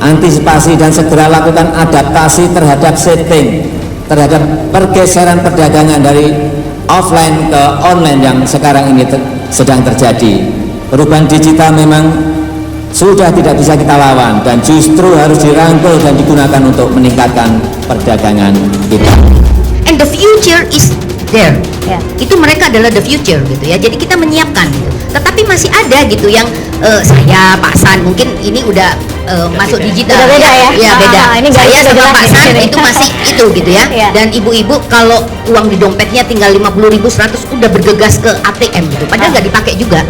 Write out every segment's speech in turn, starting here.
antisipasi dan segera lakukan adaptasi terhadap shifting, terhadap pergeseran perdagangan dari offline ke online yang sekarang ini sedang terjadi. Perubahan digital memang sudah tidak bisa kita lawan dan justru harus dirangkul dan digunakan untuk meningkatkan perdagangan kita. And the future is there. Itu mereka adalah the future gitu ya. Jadi kita menyiapkan gitu. Tetapi masih ada gitu yang saya Pak San mungkin ini udah masuk digital. Udah beda ya. Ya beda. Ini saya sama Pak San itu masih itu gitu ya. Dan ibu-ibu kalau uang di dompetnya tinggal 50.000 100 udah bergegas ke ATM gitu. Padahal nggak dipakai juga.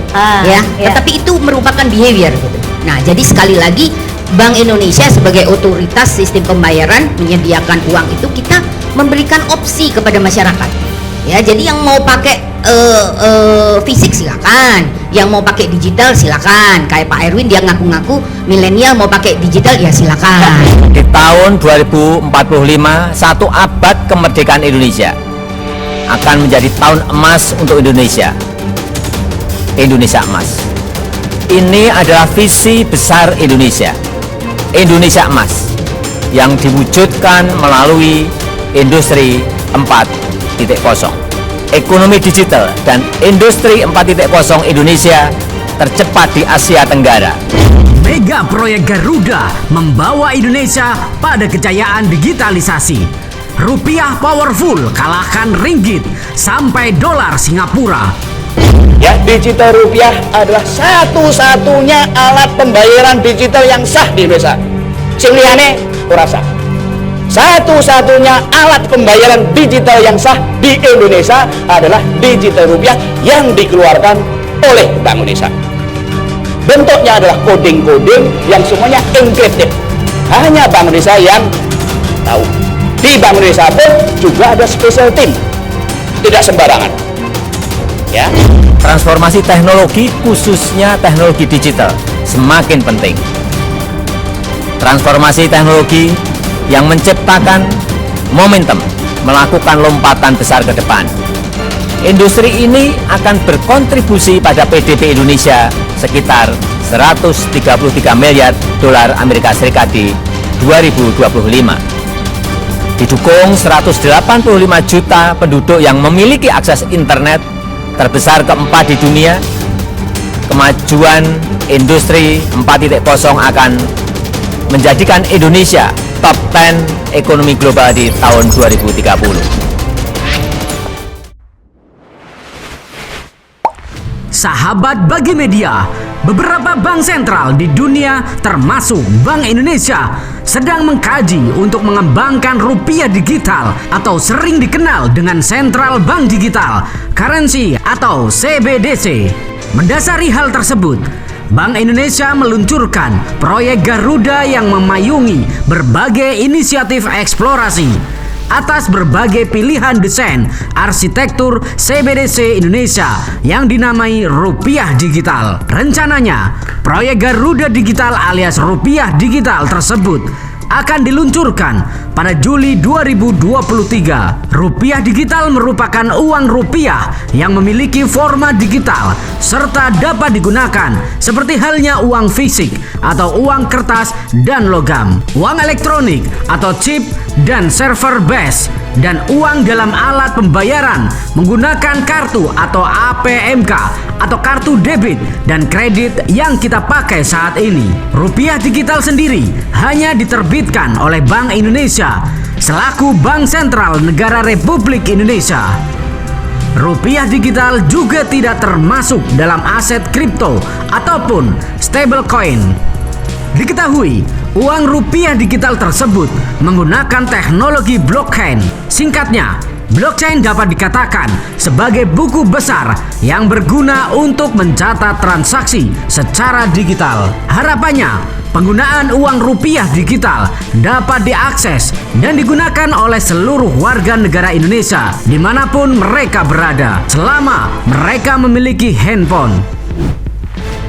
Tetapi itu merupakan behavior gitu. Nah, jadi sekali lagi Bank Indonesia sebagai otoritas sistem pembayaran menyediakan uang itu kita memberikan opsi kepada masyarakat. Ya, jadi yang mau pakai fisik silakan, yang mau pakai digital silakan. Kayak Pak Erwin dia ngaku-ngaku milenial mau pakai digital ya silakan. Di tahun 2045, satu abad kemerdekaan Indonesia akan menjadi tahun emas untuk Indonesia. Indonesia emas. Ini adalah visi besar Indonesia. Indonesia emas yang diwujudkan melalui industri 4.0. Ekonomi digital dan industri 4.0 Indonesia tercepat di Asia Tenggara. Mega proyek Garuda membawa Indonesia pada kejayaan digitalisasi. Rupiah powerful kalahkan ringgit sampai dolar Singapura. Ya, digital rupiah adalah satu-satunya alat pembayaran digital yang sah di Indonesia. Sing liyane ora sah. Satu-satunya alat pembayaran digital yang sah di Indonesia adalah digital rupiah yang dikeluarkan oleh Bank Indonesia. Bentuknya adalah coding-coding yang semuanya encrypted. Hanya Bank Indonesia yang tahu. Di Bank Indonesia pun juga ada special team. Tidak sembarangan. Ya. Transformasi teknologi khususnya teknologi digital semakin penting. Transformasi teknologi yang menciptakan momentum melakukan lompatan besar ke depan. Industri ini akan berkontribusi pada PDB Indonesia sekitar 133 miliar dolar Amerika Serikat di 2025. Didukung 185 juta penduduk yang memiliki akses internet terbesar keempat di dunia, kemajuan industri 4.0 akan menjadikan Indonesia top 10 ekonomi global di tahun 2030. Sahabat bagi media, beberapa bank sentral di dunia termasuk Bank Indonesia sedang mengkaji untuk mengembangkan rupiah digital atau sering dikenal dengan Central Bank Digital Currency atau CBDC. Mendasari hal tersebut, Bank Indonesia meluncurkan proyek Garuda yang memayungi berbagai inisiatif eksplorasi atas berbagai pilihan desain arsitektur CBDC Indonesia yang dinamai Rupiah Digital. Rencananya, proyek Garuda Digital alias Rupiah Digital tersebut akan diluncurkan pada Juli 2023. Rupiah digital merupakan uang rupiah yang memiliki format digital serta dapat digunakan seperti halnya uang fisik atau uang kertas dan logam, uang elektronik atau chip dan server base, dan uang dalam alat pembayaran menggunakan kartu atau APMK atau kartu debit dan kredit yang kita pakai saat ini. Rupiah digital sendiri hanya diterbitkan oleh Bank Indonesia selaku Bank Sentral Negara Republik Indonesia. Rupiah digital juga tidak termasuk dalam aset kripto ataupun stablecoin. Diketahui, uang rupiah digital tersebut menggunakan teknologi blockchain. Singkatnya, blockchain dapat dikatakan sebagai buku besar yang berguna untuk mencatat transaksi secara digital. Harapannya, penggunaan uang rupiah digital dapat diakses dan digunakan oleh seluruh warga negara Indonesia dimanapun mereka berada, selama mereka memiliki handphone.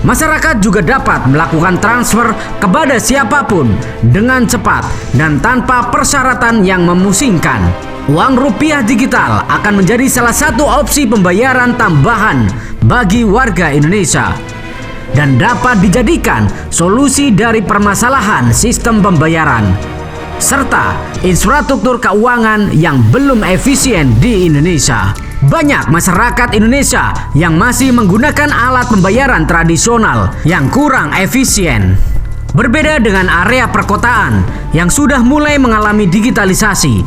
Masyarakat juga dapat melakukan transfer kepada siapapun dengan cepat dan tanpa persyaratan yang memusingkan. Uang rupiah digital akan menjadi salah satu opsi pembayaran tambahan bagi warga Indonesia. dan dapat dijadikan solusi dari permasalahan sistem pembayaran serta infrastruktur keuangan yang belum efisien di Indonesia. Banyak masyarakat Indonesia yang masih menggunakan alat pembayaran tradisional yang kurang efisien. Berbeda dengan area perkotaan yang sudah mulai mengalami digitalisasi,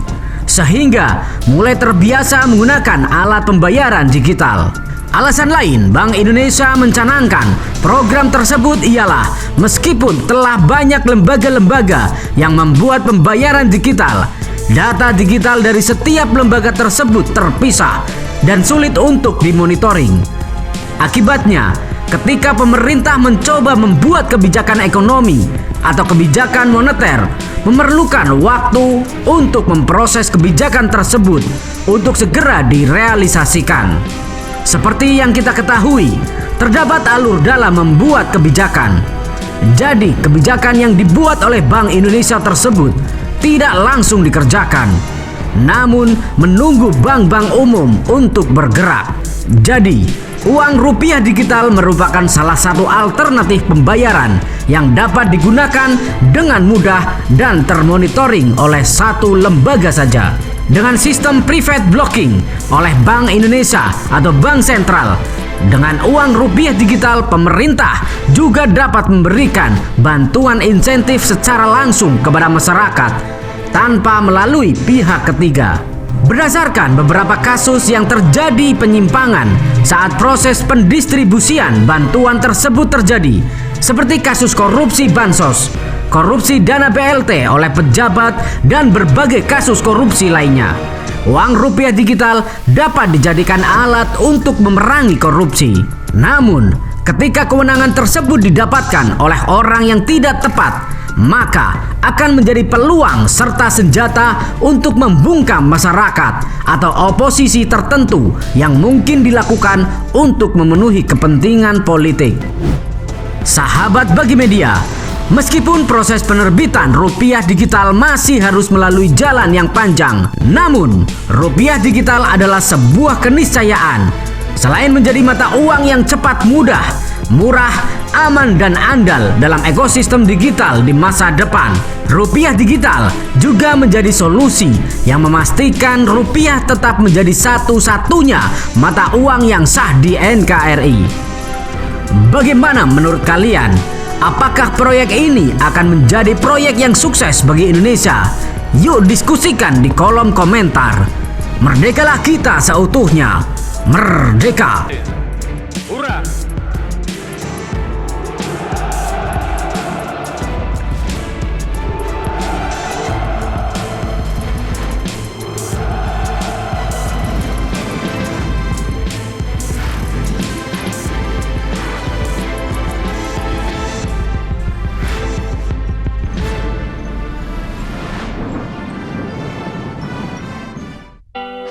sehingga mulai terbiasa menggunakan alat pembayaran digital. Alasan lain Bank Indonesia mencanangkan program tersebut ialah meskipun telah banyak lembaga-lembaga yang membuat pembayaran digital, data digital dari setiap lembaga tersebut terpisah dan sulit untuk dimonitoring. Akibatnya, ketika pemerintah mencoba membuat kebijakan ekonomi atau kebijakan moneter, memerlukan waktu untuk memproses kebijakan tersebut untuk segera direalisasikan. Seperti yang kita ketahui, terdapat alur dalam membuat kebijakan. Jadi, kebijakan yang dibuat oleh Bank Indonesia tersebut tidak langsung dikerjakan, namun menunggu bank-bank umum untuk bergerak. Jadi, uang rupiah digital merupakan salah satu alternatif pembayaran yang dapat digunakan dengan mudah dan termonitoring oleh satu lembaga saja. Dengan sistem private blocking oleh Bank Indonesia atau Bank Sentral, dengan uang rupiah digital pemerintah juga dapat memberikan bantuan insentif secara langsung kepada masyarakat tanpa melalui pihak ketiga. Berdasarkan beberapa kasus yang terjadi penyimpangan saat proses pendistribusian bantuan tersebut terjadi, seperti kasus korupsi bansos, korupsi dana BLT oleh pejabat, dan berbagai kasus korupsi lainnya, uang rupiah digital dapat dijadikan alat untuk memerangi korupsi. Namun, ketika kewenangan tersebut didapatkan oleh orang yang tidak tepat, maka akan menjadi peluang serta senjata untuk membungkam masyarakat atau oposisi tertentu yang mungkin dilakukan untuk memenuhi kepentingan politik. Sahabat Bagi Media, meskipun proses penerbitan rupiah digital masih harus melalui jalan yang panjang, namun rupiah digital adalah sebuah keniscayaan. Selain menjadi mata uang yang cepat, mudah, murah, aman, dan andal dalam ekosistem digital di masa depan, rupiah digital juga menjadi solusi yang memastikan rupiah tetap menjadi satu-satunya mata uang yang sah di NKRI. Bagaimana menurut kalian? Apakah proyek ini akan menjadi proyek yang sukses bagi Indonesia? Yuk diskusikan di kolom komentar. Merdekalah kita seutuhnya. Merdeka! Hurra!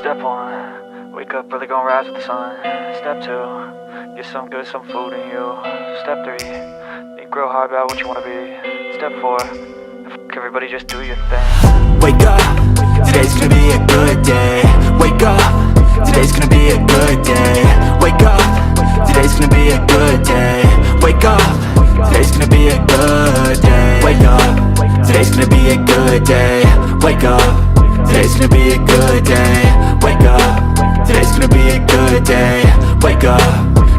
Step 1, wake up early, gonna rise with the sun. Step 2, get some good, some food in you. Step 3, think real hard about what you wanna be. Step 4, everybody just do your thing. Wake up, today's gonna be a good day. Wake up, today's gonna be a good day. Wake up, today's gonna be a good day. Wake up, today's gonna be a good day. Wake up, today's gonna be a good day. Wake up, today's gonna be a good day. Wake up, today's gonna be a good day. Wake up,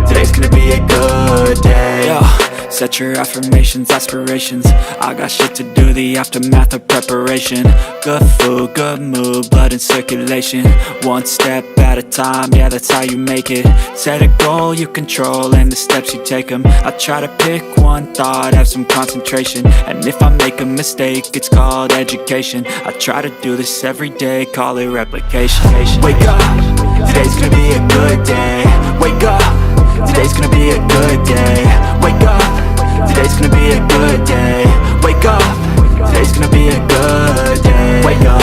today's gonna be a good day. Yo, set your affirmations, aspirations. I got shit to do, the aftermath of preparation. Good food, good mood, blood in circulation. One step at a time, yeah, that's how you make it. Set a goal you control and the steps you take them. I try to pick one thought, have some concentration. And if I make a mistake, it's called education. I try to do this every day, call it replication. Wake up, today's gonna be a good day. Wake up, today's gonna be a good day. Wake up, today's gonna be a good day. Wake up, today's gonna be a good day. Wake up,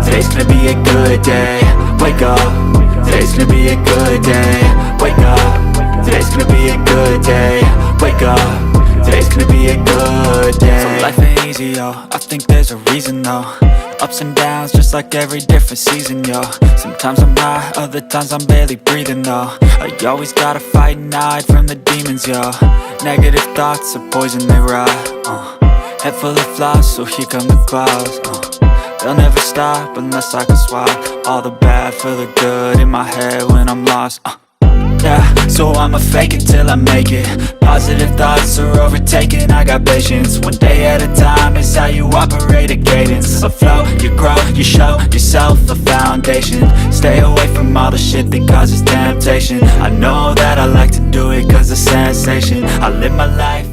today's gonna be a good day. Wake up, today's gonna be a good day. Wake up, today's gonna be a good day. Wake up, today's gonna be a good day. So life ain't easy, yo, I think there's a reason though. Ups and downs, just like every different season, yo. Sometimes I'm high, other times I'm barely breathing, though. I always gotta fight and hide from the demons, yo. Negative thoughts are poison, they rot. Head full of flies, so here come the clouds. They'll never stop unless I can swap all the bad for the good in my head when I'm lost. Yeah, so I'ma fake it till I make it. Positive thoughts are overtaken, I got patience. One day at a time is how you operate a cadence. A flow, you grow, you show yourself a foundation. Stay away from all the shit that causes temptation. I know that I like to do it cause it's sensation. I live my life